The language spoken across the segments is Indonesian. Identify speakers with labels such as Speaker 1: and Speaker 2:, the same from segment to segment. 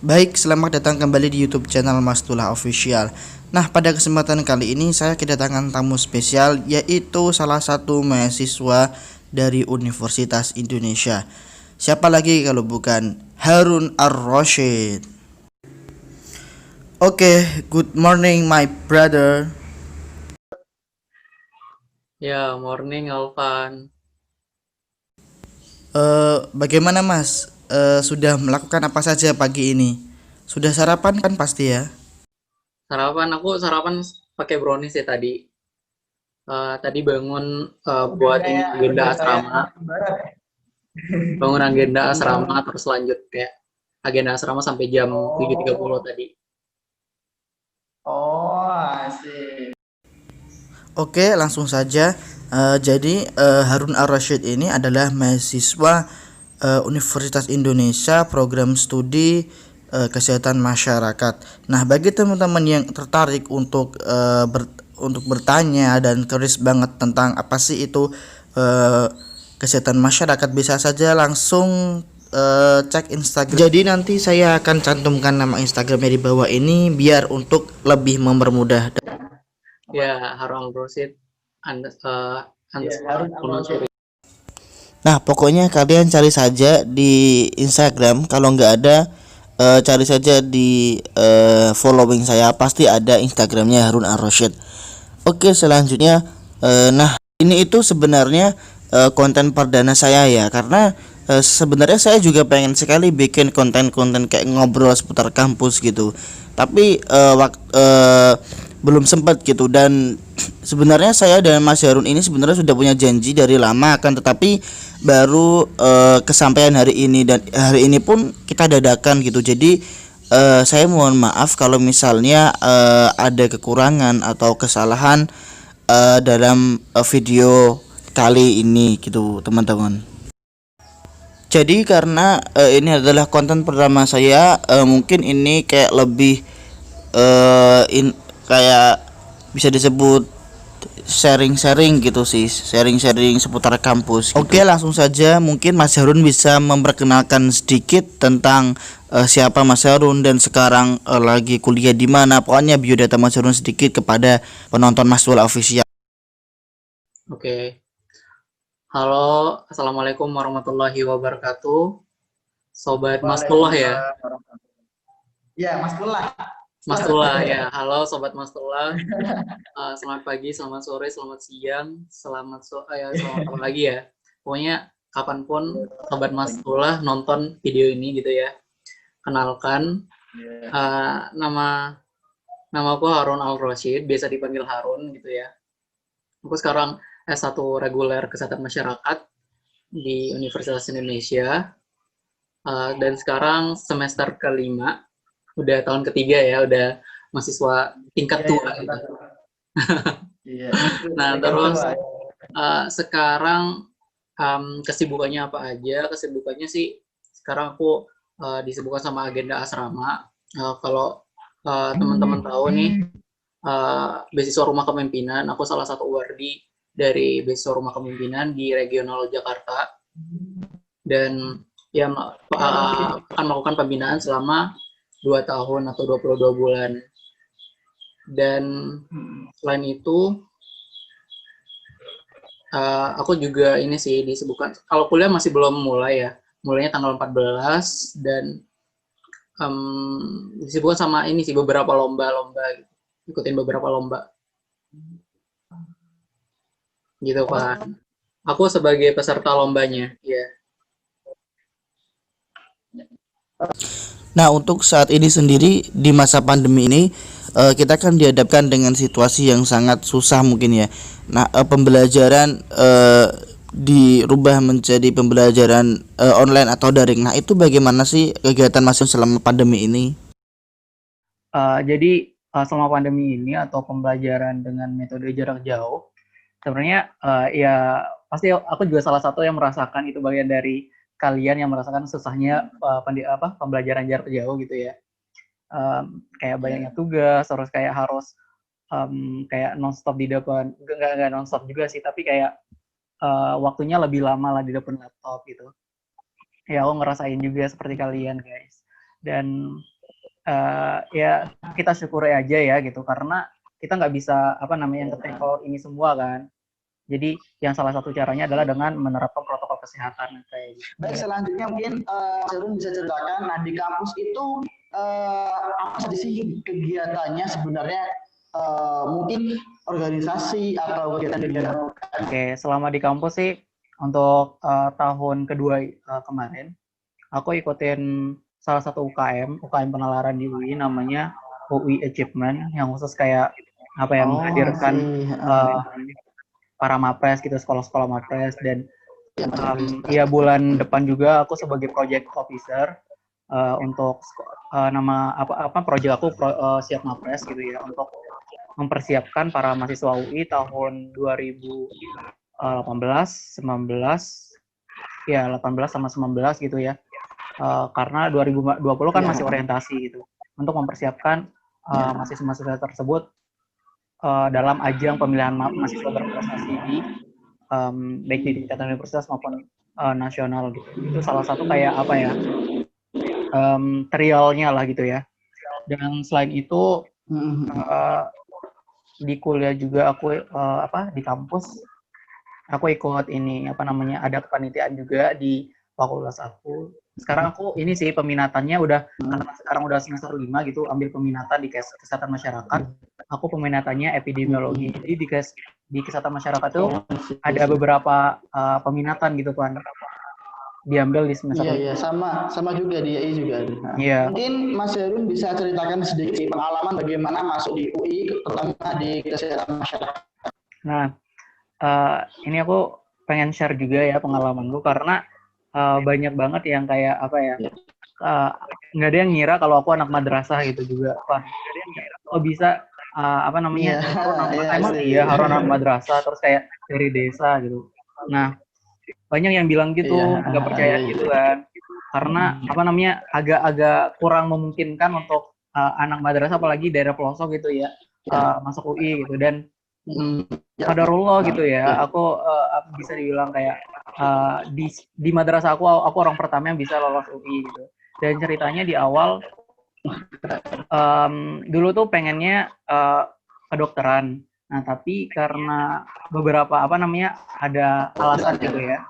Speaker 1: Baik, selamat datang kembali di YouTube channel Mas Tulah Official. Nah, pada kesempatan kali ini saya kedatangan tamu spesial, yaitu salah satu mahasiswa dari Universitas Indonesia. Siapa lagi kalau bukan Harun Ar-Rasyid. Oke, good morning my brother.
Speaker 2: Ya, morning Alvan.
Speaker 1: Bagaimana Mas? Sudah melakukan apa saja pagi ini? Sudah sarapan kan pasti ya?
Speaker 2: Aku sarapan pakai brownies ya tadi. Tadi bangun buat ini agenda asrama, bangun agenda asrama terus lanjut kayak agenda asrama sampai jam 7.30
Speaker 3: Oh,
Speaker 2: tadi.
Speaker 3: oh, asik.
Speaker 1: Oke, langsung saja. Jadi Harun Ar-Rasyid ini adalah mahasiswa Universitas Indonesia program studi kesehatan masyarakat. Nah, bagi teman-teman yang tertarik untuk bertanya dan curious banget tentang apa sih itu eh, kesehatan masyarakat, bisa saja langsung cek Instagram. Jadi nanti saya akan cantumkan nama Instagramnya di bawah ini biar untuk lebih mempermudah.
Speaker 2: Ya, Harun Rosid
Speaker 3: Ya, Harun
Speaker 2: underscore.
Speaker 3: Al-Rasyid.
Speaker 1: Nah, pokoknya kalian cari saja di Instagram. Kalau nggak ada, cari saja di following saya. Pasti ada Instagramnya Harun Ar-Rasyid. Oke, selanjutnya, nah ini itu sebenarnya konten perdana saya ya, karena sebenarnya saya juga pengen sekali bikin konten-konten kayak ngobrol seputar kampus gitu, tapi belum sempat gitu. Dan sebenarnya saya dan Mas Harun ini sebenarnya sudah punya janji dari lama, akan tetapi baru kesampaian hari ini, dan hari ini pun kita dadakan gitu. Jadi saya mohon maaf kalau misalnya ada kekurangan atau kesalahan dalam video kali ini gitu teman-teman. Jadi karena ini adalah konten pertama saya, mungkin ini kayak lebih kayak bisa disebut sharing-sharing gitu sih, sharing-sharing seputar kampus gitu. Oke, langsung saja mungkin Mas Harun bisa memperkenalkan sedikit tentang siapa Mas Harun dan sekarang lagi kuliah di mana. Pokoknya biodata Mas Harun sedikit kepada penonton Mas Wala Official.
Speaker 2: Oke. Halo, Assalamualaikum warahmatullahi wabarakatuh. Sobat Mas Tullah ya.
Speaker 3: Waalaikumsalam warahmatullahi. Ya, Mas Pula.
Speaker 2: Mas Tullah ya. Halo Sobat Mas Tullah. Selamat pagi, selamat sore, selamat siang, selamat apa lagi ya. Pokoknya kapanpun Sobat Mas Tullah nonton video ini gitu ya. Kenalkan,
Speaker 3: Ya.
Speaker 2: nama nama aku Harun Al-Rasyid, biasa dipanggil Harun gitu ya. Aku sekarang S1 reguler kesehatan masyarakat di Universitas Indonesia, dan sekarang semester kelima, udah tahun ketiga ya, udah mahasiswa tingkat
Speaker 3: Iya, ya,
Speaker 2: tua gitu.
Speaker 3: betul. Iya,
Speaker 2: Nah,
Speaker 3: tingkat
Speaker 2: terus
Speaker 3: tua.
Speaker 2: sekarang kesibukannya apa aja? Kesibukannya sih sekarang aku disibukkan sama agenda asrama. Kalau teman-teman tahu nih, beasiswa rumah kepemimpinan, aku salah satu wardi dari beasiswa rumah kepemimpinan di regional Jakarta, dan ya akan melakukan pembinaan selama 2 tahun atau 22 bulan. Dan selain itu aku juga ini sih disebutkan, kalau kuliah masih belum mulai ya, mulainya tanggal 14, dan disibukkan sama ini sih beberapa lomba-lomba, ikutin beberapa lomba gitu
Speaker 3: Oh,
Speaker 2: kan. Aku sebagai peserta lombanya ya.
Speaker 1: Nah, untuk saat ini sendiri di masa pandemi ini kita kan dihadapkan dengan situasi yang sangat susah mungkin ya. Nah, pembelajaran dirubah menjadi pembelajaran online atau daring. Nah, itu bagaimana sih kegiatan Mas selama pandemi ini?
Speaker 2: Jadi selama pandemi ini atau pembelajaran dengan metode jarak jauh, sebenarnya ya pasti aku juga salah satu yang merasakan itu, bagian dari kalian yang merasakan susahnya pembelajaran jarak jauh gitu ya. Kayak banyaknya
Speaker 3: ya.
Speaker 2: tugas, terus kayak harus kayak nonstop di depan, nggak nonstop juga sih, tapi kayak waktunya lebih lama lah di depan laptop gitu. Ya aku ngerasain juga seperti kalian guys. dan ya kita syukuri aja ya gitu, karena kita nggak bisa nge-tackle ini semua kan. Jadi yang salah satu caranya adalah dengan menerapkan protokol kesehatan kayak gitu.
Speaker 3: Baik, selanjutnya mungkin Sarun bisa ceritakan, nah di kampus itu apa saja sih kegiatannya sebenarnya, mungkin organisasi atau kegiatan-kegiatan.
Speaker 2: Oke, selama di kampus sih untuk tahun kedua kemarin, aku ikutin salah satu UKM penalaran di UI namanya UI Achievement, yang khusus kayak menghadirkan para mapres gitu, sekolah-sekolah mapres. Dan ya bulan depan juga aku sebagai project officer untuk project aku siap mapres gitu ya, untuk mempersiapkan para mahasiswa UI tahun 2018, 18 sama 19 gitu ya. Karena 2020 kan masih orientasi gitu, untuk mempersiapkan mahasiswa-mahasiswa tersebut dalam ajang pemilihan mahasiswa berprestasi di baik di tingkatan universitas maupun nasional gitu. Itu salah satu kayak trialnya lah gitu ya. Dan selain itu di kuliah juga aku di kampus aku ikut ada kepanitiaan juga di fakultas aku. Sekarang aku ini sih peminatannya karena sekarang udah semester 5 gitu, ambil peminatan di kesehatan masyarakat. Aku peminatannya epidemiologi. Jadi di kesehatan masyarakat tuh ada beberapa peminatan gitu kan, diambil di semester.
Speaker 3: Iya, sama juga di UI juga ada. Iya. Mungkin Mas Herun bisa ceritakan sedikit pengalaman bagaimana masuk di UI, terutama di kesehatan masyarakat.
Speaker 2: Nah, ini aku pengen share juga ya pengalamanku, karena banyak banget yang kayak nggak ada yang ngira kalau aku anak madrasah gitu juga, Pak. Oh bisa emang iya harus anak madrasah terus kayak dari desa gitu. Nah, banyak yang bilang gitu, nggak percaya gitu kan, karena agak-agak kurang memungkinkan untuk anak madrasah apalagi daerah pelosok gitu ya masuk UI gitu. Dan qadarullah gitu ya, aku bisa dibilang kayak di madrasah aku orang pertama yang bisa lolos UI gitu. Dan ceritanya di awal dulu tuh pengennya kedokteran. Nah, tapi karena beberapa ada alasan gitu ya,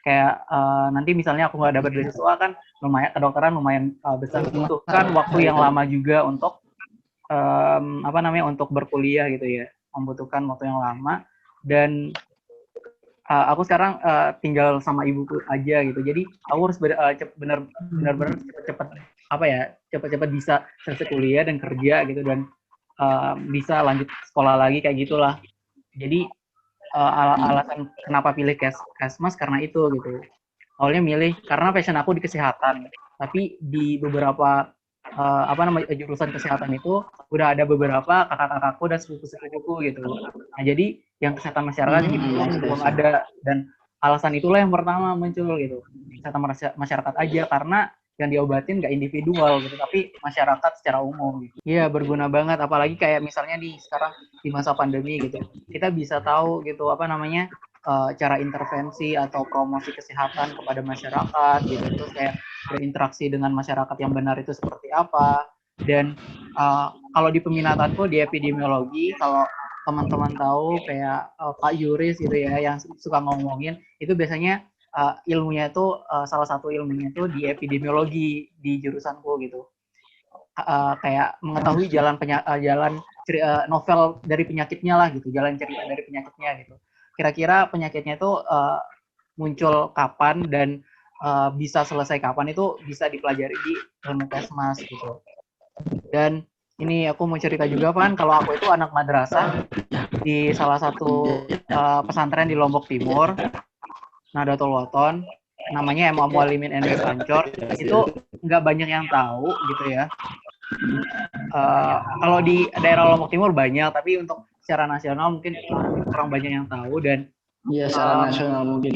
Speaker 2: kayak nanti misalnya aku nggak dapat beasiswa kan, lumayan kedokteran lumayan besar, membutuhkan waktu yang lama juga untuk untuk berkuliah gitu ya, membutuhkan waktu yang lama. Dan aku sekarang tinggal sama ibuku aja gitu, jadi aku harus benar-benar cepat-cepat bisa selesai kuliah dan kerja gitu, dan bisa lanjut sekolah lagi kayak gitulah. Jadi alasan kenapa pilih Kesmas karena itu gitu. Awalnya milih karena passion aku di kesehatan, tapi di beberapa jurusan kesehatan itu udah ada beberapa kakak-kakakku dan sepupu-sepupuku gitu. Nah, jadi yang kesehatan masyarakat belum ada, dan alasan itulah yang pertama muncul gitu. Kesehatan masyarakat aja, karena yang diobatin nggak individual gitu, tapi masyarakat secara umum gitu. Iya, berguna banget, apalagi kayak misalnya sekarang di masa pandemi gitu. Kita bisa tahu gitu cara intervensi atau promosi kesehatan kepada masyarakat gitu, terus kayak berinteraksi dengan masyarakat yang benar itu seperti apa. Dan kalau di peminatanku di epidemiologi, kalau teman-teman tahu kayak Pak Yuris gitu ya yang suka ngomongin, itu biasanya ilmunya itu salah satu ilmunya itu di epidemiologi di jurusanku gitu. Kayak mengetahui jalan novel dari penyakitnya lah gitu, jalan cerita dari penyakitnya gitu. Kira-kira penyakitnya itu muncul kapan dan bisa selesai kapan, itu bisa dipelajari di ilmu Kesmas gitu. Dan ini aku mau cerita juga Pan, kalau aku itu anak madrasah di salah satu pesantren di Lombok Timur, Nahdlatul Wathon, namanya M.A. Mualimin NB Pancor. Itu nggak banyak yang tahu gitu ya. Kalau di daerah Lombok Timur banyak, tapi untuk secara nasional mungkin kurang banyak yang tahu. Dan
Speaker 3: secara nasional mungkin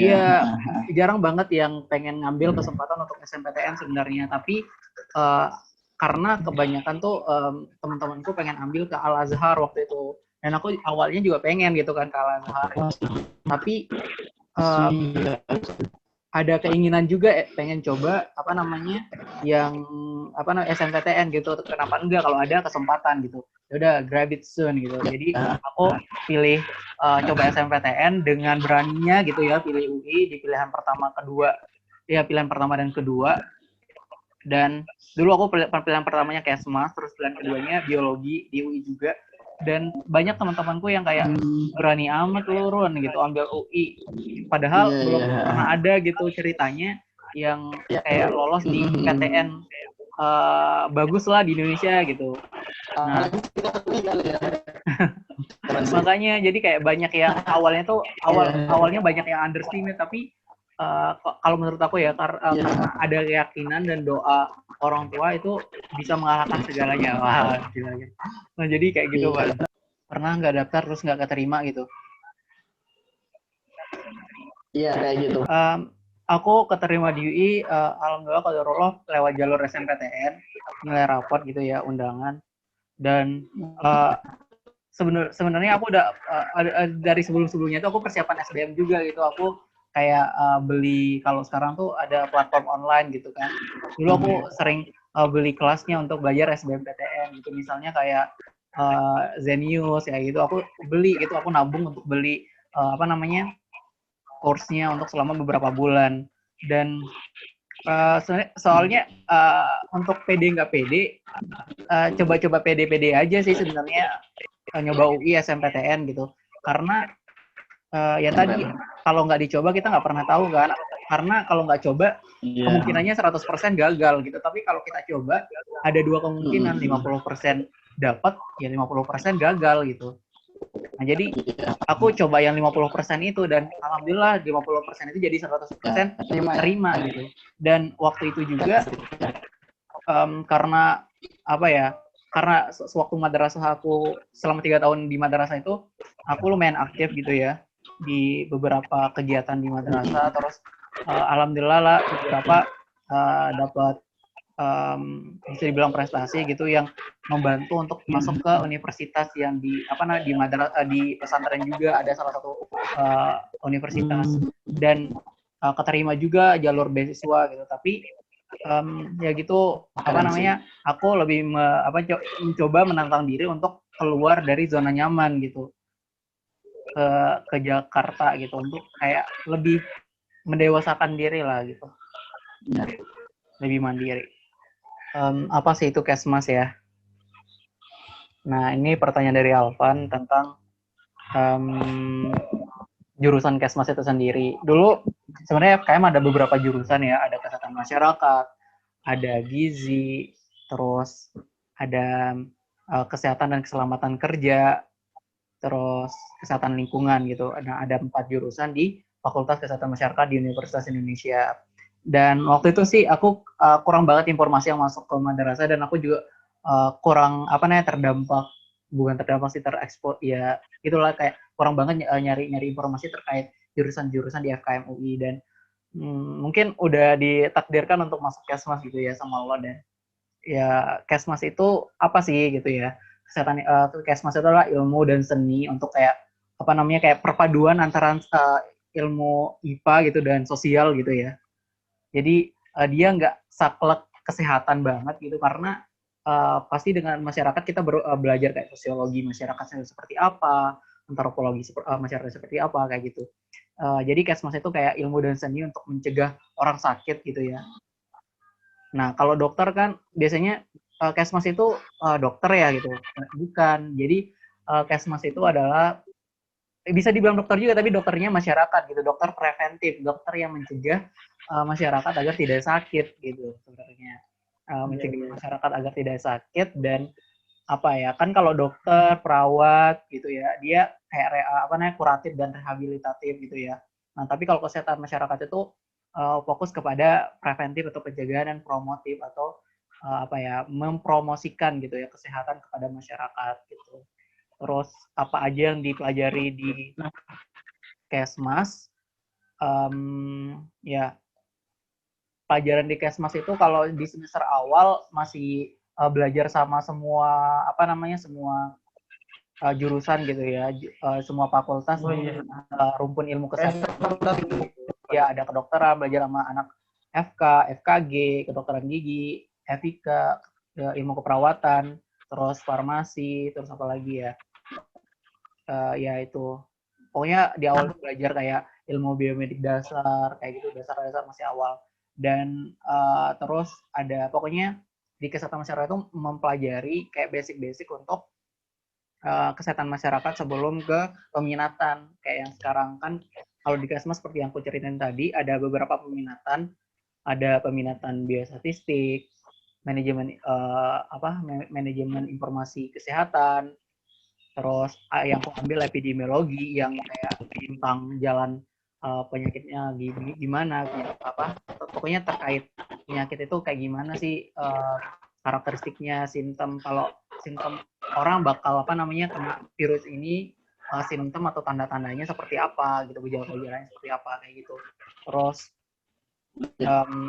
Speaker 2: jarang banget yang pengen ngambil kesempatan untuk SNPTN sebenarnya, tapi karena kebanyakan tuh teman-temanku pengen ambil ke Al Azhar waktu itu, dan aku awalnya juga pengen gitu kan ke Al Azhar, tapi ada keinginan juga pengen coba yang SNPTN gitu. Kenapa enggak kalau ada kesempatan gitu. Ya udah grab it soon gitu. Jadi aku pilih coba SNPTN dengan beraninya gitu ya, pilih UI di pilihan pertama dan kedua. Dan dulu aku pilihan pertamanya Kesmas, terus pilihan keduanya biologi di UI juga. Dan banyak teman-temanku yang kayak berani amat lu Run gitu ambil UI, padahal belum pernah ada gitu ceritanya yang kayak lolos di PTN bagus lah di Indonesia gitu. Nah makanya jadi kayak banyak yang awalnya banyak yang underestimate, tapi kalau menurut aku ya karena ada keyakinan dan doa orang tua itu bisa mengalahkan segalanya. Wah, gila. Nah, jadi kayak gitu, Pak. Pernah nggak daftar terus nggak keterima gitu?
Speaker 3: Iya, kayak gitu.
Speaker 2: Aku keterima di UI, alhamdulillah qadarullah lewat jalur SNPTN, nilai raport gitu ya, undangan. Dan sebenarnya aku udah dari sebelumnya itu aku persiapan SBM juga gitu. Aku kayak beli, kalau sekarang tuh ada platform online gitu kan. Dulu aku sering beli kelasnya untuk belajar SBMPTN gitu. Misalnya kayak Zenius ya gitu. Aku beli gitu, aku nabung untuk beli course-nya untuk selama beberapa bulan. Dan soalnya untuk pede nggak pede, coba-coba pede-pede aja sih sebenarnya, nyoba UI SNPTN gitu. Karena ya tadi kalau nggak dicoba kita nggak pernah tahu kan. Karena kalau nggak coba kemungkinannya 100% gagal gitu. Tapi kalau kita coba ada dua kemungkinan, 50% dapat ya 50% gagal gitu. Nah, jadi aku coba yang 50% itu dan alhamdulillah 50% itu jadi 100% terima gitu. Dan waktu itu juga karena sewaktu madrasah aku selama 3 tahun di madrasah itu aku lumayan aktif gitu ya di beberapa kegiatan di madrasah. Terus alhamdulillah lah beberapa dapat bisa dibilang prestasi gitu yang membantu untuk masuk ke universitas yang di pesantren juga ada salah satu universitas, dan keterima juga jalur beasiswa gitu. Tapi ya gitu aku lebih mencoba menantang diri untuk keluar dari zona nyaman gitu ke Jakarta gitu, untuk kayak lebih mendewasakan diri lah gitu, lebih mandiri. Apa sih itu Kesmas ya? Nah, ini pertanyaan dari Alvan tentang jurusan Kesmas itu sendiri. Dulu sebenarnya FKM ada beberapa jurusan ya, ada kesehatan masyarakat, ada gizi, terus ada kesehatan dan keselamatan kerja, terus kesehatan lingkungan gitu. Nah, ada 4 jurusan di Fakultas Kesehatan Masyarakat di Universitas Indonesia. Dan waktu itu sih aku kurang banget informasi yang masuk ke madrasah, dan aku juga kurang bukan terdampak sih, terekspos ya itulah, kayak kurang banget nyari informasi terkait jurusan-jurusan di FKM UI. Dan mungkin udah ditakdirkan untuk masuk Kesmas gitu ya sama Allah. Dan ya Kesmas itu apa sih gitu ya, Kesmas itu adalah ilmu dan seni untuk kayak kayak perpaduan antara ilmu IPA gitu dan sosial gitu ya. Jadi dia nggak saklek kesehatan banget gitu, karena pasti dengan masyarakat kita belajar kayak sosiologi masyarakat seperti apa, antropologi masyarakat seperti apa, kayak gitu. Jadi Kesmas itu kayak ilmu dan seni untuk mencegah orang sakit gitu ya. Nah, kalau dokter kan biasanya Kesmas itu dokter ya gitu. Bukan. Jadi Kesmas itu adalah bisa dibilang dokter juga, tapi dokternya masyarakat gitu, dokter preventif, dokter yang mencegah masyarakat agar tidak sakit gitu sebenarnya, mencegah masyarakat agar tidak sakit. Dan kan kalau dokter, perawat gitu ya, dia kayak kuratif dan rehabilitatif gitu ya. Nah, tapi kalau kesehatan masyarakat itu fokus kepada preventif atau pencegahan dan promotif, atau mempromosikan gitu ya kesehatan kepada masyarakat gitu. Terus apa aja yang dipelajari di Kesmas? Ya, pelajaran di Kesmas itu kalau di semester awal masih belajar sama semua semua jurusan gitu ya, semua fakultas, rumpun ilmu kesehatan. ya ada kedokteran, belajar sama anak FK, FKG, kedokteran gigi, FIK, ilmu keperawatan, terus farmasi, terus apa lagi ya? Ya itu. Pokoknya di awal belajar kayak ilmu biomedik dasar, kayak gitu, dasar-dasar masih awal. Dan terus ada pokoknya di kesehatan masyarakat itu mempelajari kayak basic-basic untuk kesehatan masyarakat sebelum ke peminatan. Kayak yang sekarang kan kalau di Kesmas seperti yang aku ceritain tadi, ada beberapa peminatan, ada peminatan biostatistik, manajemen manajemen informasi kesehatan, terus yang aku ambil epidemiologi yang kayak tentang jalan penyakitnya gimana, pokoknya terkait penyakit itu kayak gimana sih karakteristiknya, simptom, kalau simptom orang bakal kena virus ini, simptom atau tanda-tandanya seperti apa gitu, gejala-gejalanya seperti apa kayak gitu. Terus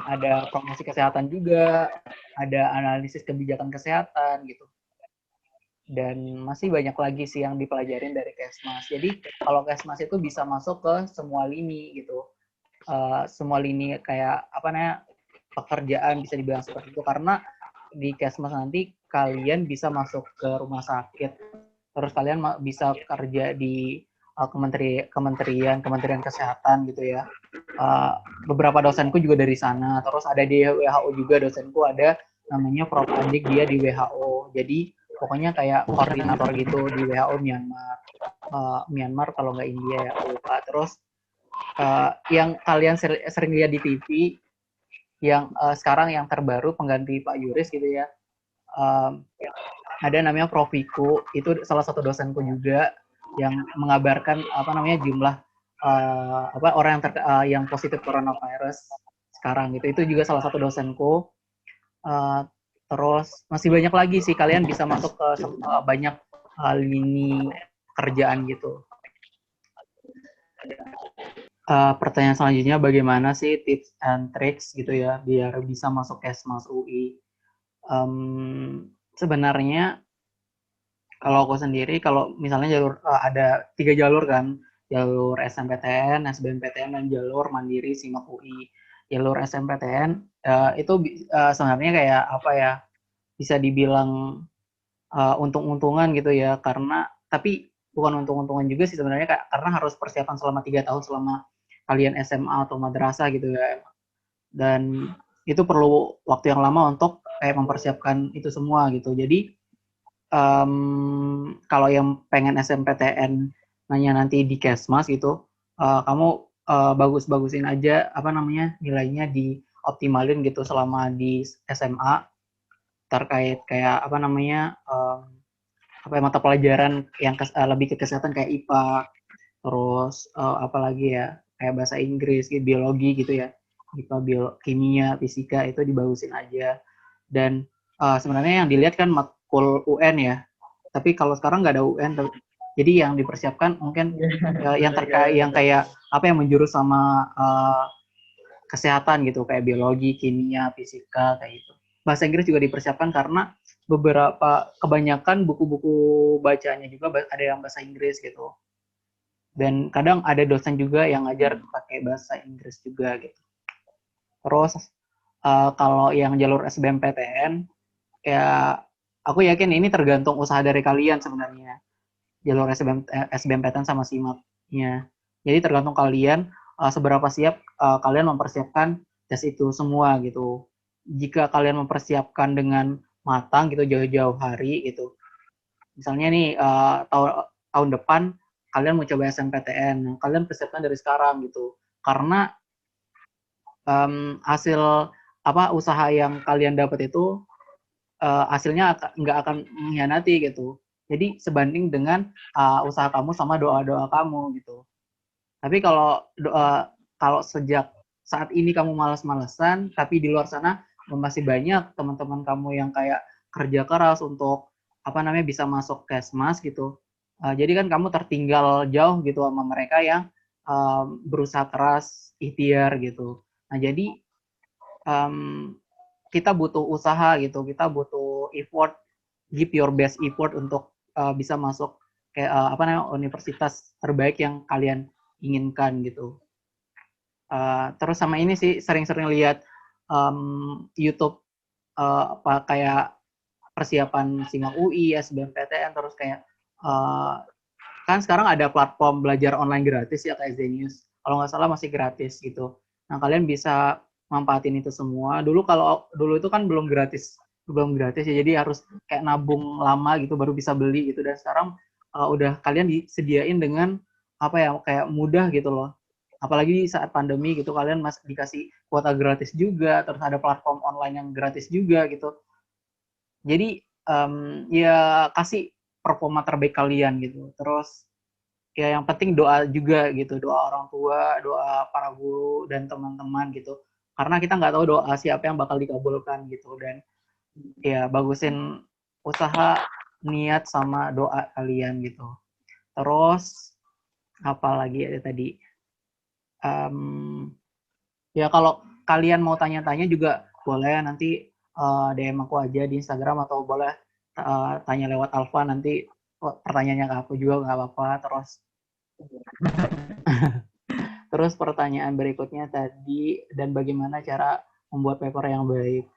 Speaker 2: ada promosi kesehatan juga, ada analisis kebijakan kesehatan gitu. Dan masih banyak lagi sih yang dipelajarin dari Kesmas. Jadi kalau Kesmas itu bisa masuk ke semua lini gitu. Semua lini kayak pekerjaan bisa dibilang seperti itu, karena di Kesmas nanti kalian bisa masuk ke rumah sakit, terus kalian bisa kerja di kementerian kesehatan gitu ya. Beberapa dosenku juga dari sana, terus ada di WHO juga dosenku, ada namanya Prof Andik, dia di WHO, jadi pokoknya kayak koordinator gitu di WHO Myanmar kalau nggak India ya, aku lupa. Terus yang kalian sering lihat di TV yang sekarang yang terbaru pengganti Pak Yuris gitu ya, ada namanya Prof Viku, itu salah satu dosenku juga yang mengabarkan jumlah orang yang positif coronavirus sekarang gitu. Itu juga salah satu dosenku. Terus masih banyak lagi sih, kalian bisa masuk ke banyak lini kerjaan gitu. Pertanyaan selanjutnya, bagaimana sih tips and tricks gitu ya biar bisa masuk Kesmas UI? Sebenarnya kalau aku sendiri, kalau misalnya jalur ada 3 jalur kan, jalur SNMPTN, SBMPTN, dan jalur mandiri SIMAK UI. Jalur SNMPTN itu sebenarnya kayak bisa dibilang untung-untungan gitu ya, tapi bukan untung-untungan juga sih sebenarnya, karena harus persiapan selama 3 tahun selama kalian SMA atau madrasah gitu ya, dan itu perlu waktu yang lama untuk kayak mempersiapkan itu semua gitu. Jadi kalau yang pengen SNMPTN nanya nanti di Kesmas gitu, kamu bagus-bagusin aja nilainya, dioptimalin gitu selama di SMA, terkait kayak mata pelajaran yang lebih ke kesehatan kayak IPA, terus apalagi ya kayak bahasa Inggris, biologi gitu ya, IPA, kimia, fisika, itu dibagusin aja. Dan sebenarnya yang dilihat kan matkul UN ya, tapi kalau sekarang nggak ada UN, jadi yang dipersiapkan mungkin yang terkait yang kayak yang menjurus sama kesehatan gitu, kayak biologi, kimia, fisika kayak gitu. Bahasa Inggris juga dipersiapkan karena kebanyakan buku-buku bacanya juga ada yang bahasa Inggris gitu. Dan kadang ada dosen juga yang ngajar pakai bahasa Inggris juga gitu. Terus kalau yang jalur SBMPTN, ya aku yakin ini tergantung usaha dari kalian sebenarnya, jalur SBMPTN sama SIMAK-nya. Jadi tergantung kalian seberapa siap kalian mempersiapkan tes itu semua gitu. Jika kalian mempersiapkan dengan matang gitu jauh-jauh hari gitu, misalnya nih tahun depan kalian mau coba SNMPTN, kalian persiapkan dari sekarang gitu, karena hasil usaha yang kalian dapat itu hasilnya nggak akan mengkhianati gitu. Jadi sebanding dengan usaha kamu sama doa-doa kamu gitu. Tapi kalau sejak saat ini kamu malas-malesan, tapi di luar sana masih banyak teman-teman kamu yang kayak kerja keras untuk bisa masuk Kesmas gitu. Jadi kan kamu tertinggal jauh gitu sama mereka yang berusaha keras, ikhtiar gitu. Nah jadi kita butuh usaha gitu, kita butuh effort, give your best effort untuk bisa masuk kayak universitas terbaik yang kalian inginkan gitu. Terus sama ini sih sering-sering lihat YouTube apa kayak persiapan SIMAK UI, SBMPTN, terus kayak uh, kan sekarang ada platform belajar online gratis ya kayak Zenius. Kalau nggak salah masih gratis gitu. Nah, kalian bisa manfaatin itu semua. Dulu itu kan belum gratis ya. Jadi harus kayak nabung lama gitu baru bisa beli gitu. Dan sekarang udah kalian disediain dengan apa ya kayak mudah gitu loh. Apalagi saat pandemi gitu kalian masih dikasih kuota gratis juga, terus ada platform online yang gratis juga gitu. Jadi ya kasih performa terbaik kalian gitu. Terus ya yang penting doa juga gitu, doa orang tua, doa para guru dan teman-teman gitu. Karena kita nggak tahu doa siapa yang bakal dikabulkan gitu. Dan ya bagusin usaha, niat sama doa kalian gitu. Terus apa lagi ada tadi? Ya kalau kalian mau tanya-tanya juga boleh nanti DM aku aja di Instagram atau boleh tanya lewat Alfa nanti pertanyaannya ke aku juga nggak apa-apa. Terus pertanyaan berikutnya tadi, dan bagaimana cara membuat paper yang baik.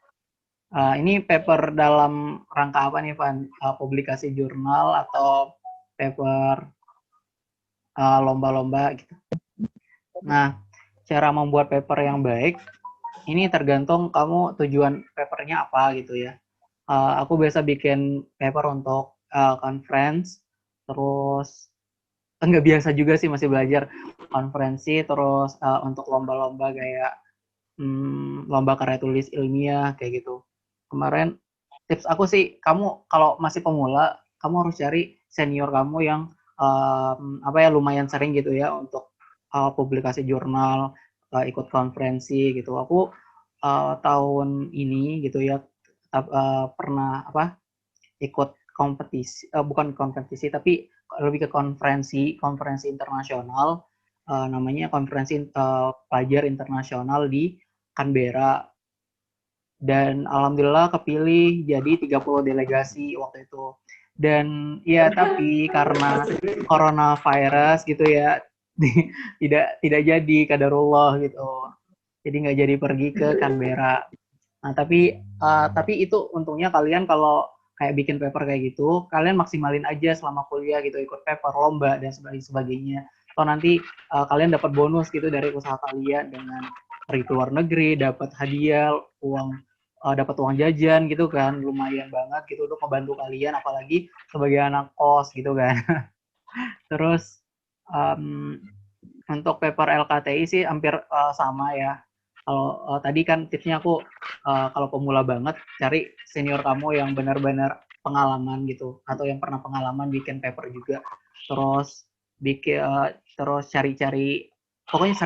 Speaker 2: Ini paper dalam rangka apa nih, Van? Publikasi jurnal atau paper lomba-lomba gitu. Nah, cara membuat paper yang baik, ini tergantung kamu tujuan papernya apa gitu ya. Aku biasa bikin paper untuk conference, terus nggak biasa juga sih masih belajar konferensi, terus untuk lomba-lomba kayak lomba karya tulis ilmiah kayak gitu. Kemarin tips aku sih, kamu kalau masih pemula, kamu harus cari senior kamu yang apa ya lumayan sering gitu ya untuk publikasi jurnal, ikut konferensi gitu. Aku tahun ini gitu ya pernah apa ikut kompetisi, bukan kompetisi tapi lebih ke konferensi internasional, namanya konferensi pelajar internasional di Canberra, dan alhamdulillah kepilih jadi 30 delegasi waktu itu. Dan ya tapi karena coronavirus gitu ya tidak jadi kadarullah gitu. Jadi nggak jadi pergi ke Canberra. Nah, tapi itu untungnya kalian kalau kayak bikin paper kayak gitu, kalian maksimalin aja selama kuliah gitu, ikut paper, lomba dan sebagainya. Atau nanti kalian dapat bonus gitu dari usaha kalian dengan pergi ke luar negeri, dapat hadiah, dapat uang jajan gitu kan, lumayan banget gitu untuk membantu kalian, apalagi sebagai anak kos gitu kan. Terus um, untuk paper LKTI sih hampir sama ya. Kalau tadi kan tipsnya aku kalau pemula banget cari senior kamu yang benar-benar pengalaman gitu atau yang pernah pengalaman bikin paper juga. Terus terus cari-cari pokoknya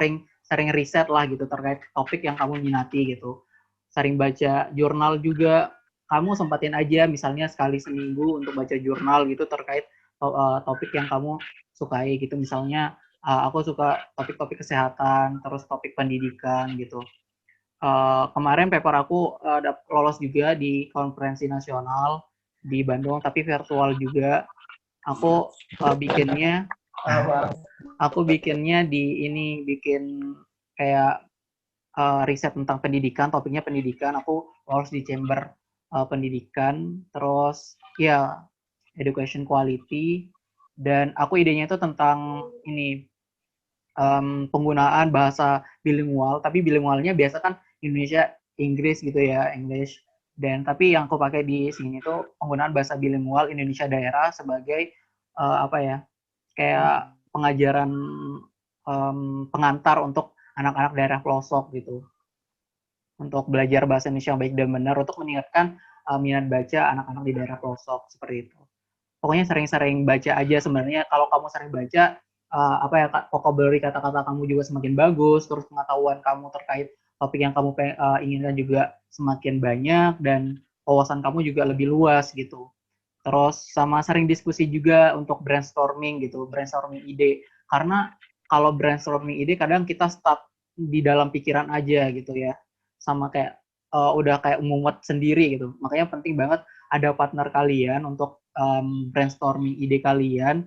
Speaker 2: sering riset lah gitu terkait topik yang kamu minati gitu. Sering baca jurnal juga. Kamu sempatin aja misalnya sekali seminggu untuk baca jurnal gitu terkait topik yang kamu sukai gitu. Misalnya aku suka topik-topik kesehatan, terus topik pendidikan gitu. Kemarin paper aku lolos juga di konferensi nasional di Bandung, tapi virtual juga. Aku bikinnya, bikin kayak riset tentang pendidikan, topiknya pendidikan. Aku lolos di chamber pendidikan, terus ya education quality, dan aku idenya itu tentang ini penggunaan bahasa bilingual, tapi bilingualnya biasa kan Indonesia Inggris gitu ya, English. Dan tapi yang aku pakai di sini tuh penggunaan bahasa bilingual Indonesia daerah sebagai apa ya, kayak pengajaran pengantar untuk anak-anak daerah pelosok gitu, untuk belajar bahasa Indonesia yang baik dan benar untuk meningkatkan minat baca anak-anak di daerah pelosok seperti itu. Pokoknya sering-sering baca aja sebenarnya. Kalau kamu sering baca apa ya vocabulary kata-kata kamu juga semakin bagus, terus pengetahuan kamu terkait topik yang kamu inginkan juga semakin banyak, dan wawasan kamu juga lebih luas gitu. Terus sama sering diskusi juga untuk brainstorming gitu, brainstorming ide. Karena kalau brainstorming ide kadang kita stuck di dalam pikiran aja gitu ya. Sama kayak udah kayak mumet sendiri gitu. Makanya penting banget ada partner kalian untuk brainstorming ide kalian,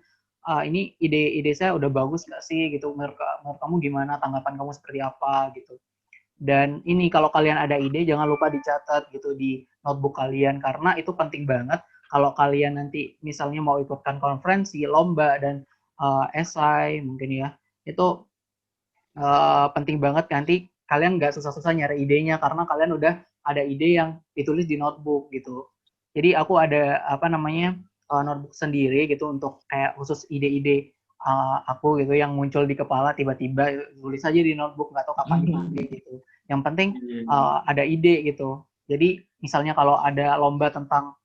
Speaker 2: ini ide-ide saya udah bagus nggak sih gitu, menurut kamu gimana, tanggapan kamu seperti apa gitu. Dan ini kalau kalian ada ide jangan lupa dicatat gitu di notebook kalian, karena itu penting banget kalau kalian nanti misalnya mau ikutkan konferensi, lomba, dan esai mungkin ya, itu penting banget nanti kalian nggak susah-susah nyari idenya karena kalian udah ada ide yang ditulis di notebook gitu. Jadi aku ada apa namanya notebook sendiri gitu untuk kayak khusus ide-ide aku gitu yang muncul di kepala tiba-tiba tulis aja di notebook, nggak tahu kapan dipakai gitu. Yang penting ada ide gitu. Jadi misalnya kalau ada lomba tentang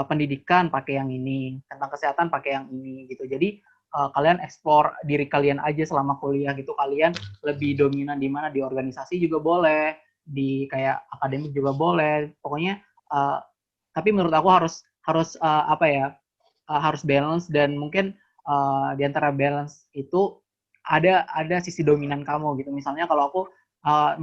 Speaker 2: pendidikan pakai yang ini, tentang kesehatan pakai yang ini gitu. Jadi kalian eksplor diri kalian aja selama kuliah gitu. Kalian lebih dominan di mana, di organisasi juga boleh, di kayak akademik juga boleh. Pokoknya tapi menurut aku harus apa ya? Harus balance, dan mungkin di antara balance itu ada sisi dominan kamu gitu. Misalnya kalau aku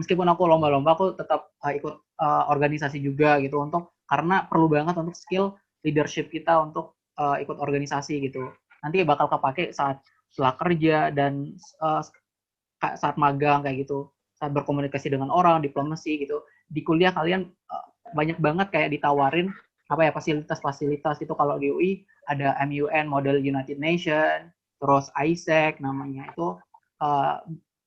Speaker 2: meskipun aku lomba-lomba, aku tetap ikut organisasi juga gitu, untuk karena perlu banget untuk skill leadership kita untuk ikut organisasi gitu. Nanti bakal kepake saat setelah kerja dan saat magang kayak gitu, saat berkomunikasi dengan orang, diplomasi gitu. Di kuliah kalian banyak banget kayak ditawarin apa ya, fasilitas-fasilitas itu. Kalau di UI ada MUN, Model United Nation, terus ISEC namanya, itu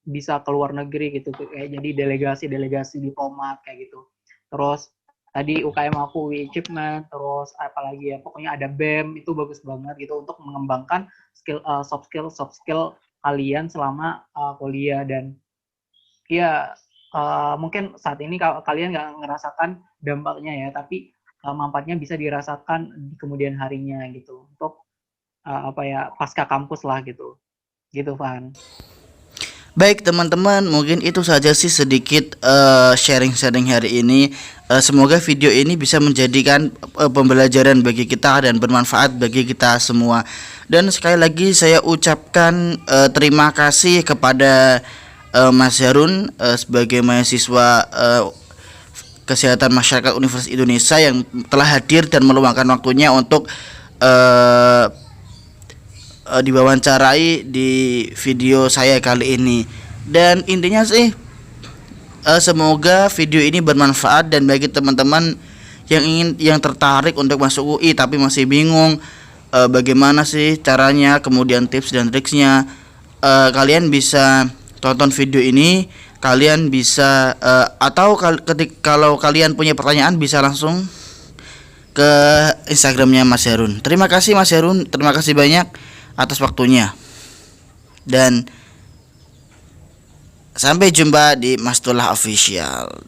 Speaker 2: bisa ke luar negeri gitu, kayak jadi delegasi diplomat kayak gitu. Terus tadi UKM aku UI Achievement, terus apalagi ya, pokoknya ada BEM, itu bagus banget gitu untuk mengembangkan skill soft skill kalian selama kuliah. Dan ya mungkin saat ini kalian nggak ngerasakan dampaknya ya, tapi manfaatnya bisa dirasakan di kemudian harinya gitu, untuk apa ya, pasca kampus lah gitu Van.
Speaker 1: Baik teman-teman, mungkin itu saja sih sedikit sharing-sharing hari ini. Semoga video ini bisa menjadikan pembelajaran bagi kita dan bermanfaat bagi kita semua. Dan sekali lagi saya ucapkan terima kasih kepada Mas Harun sebagai mahasiswa Kesehatan Masyarakat Universitas Indonesia yang telah hadir dan meluangkan waktunya untuk diwawancarai di video saya kali ini. Dan intinya sih semoga video ini bermanfaat, dan bagi teman-teman yang tertarik untuk masuk UI tapi masih bingung bagaimana sih caranya, kemudian tips dan triksnya, kalian bisa tonton video ini. Kalian bisa atau kalau kalian punya pertanyaan bisa langsung ke Instagramnya Mas Harun. Terima kasih Mas Harun, terima kasih banyak atas waktunya, dan sampai jumpa di Mastullah Official.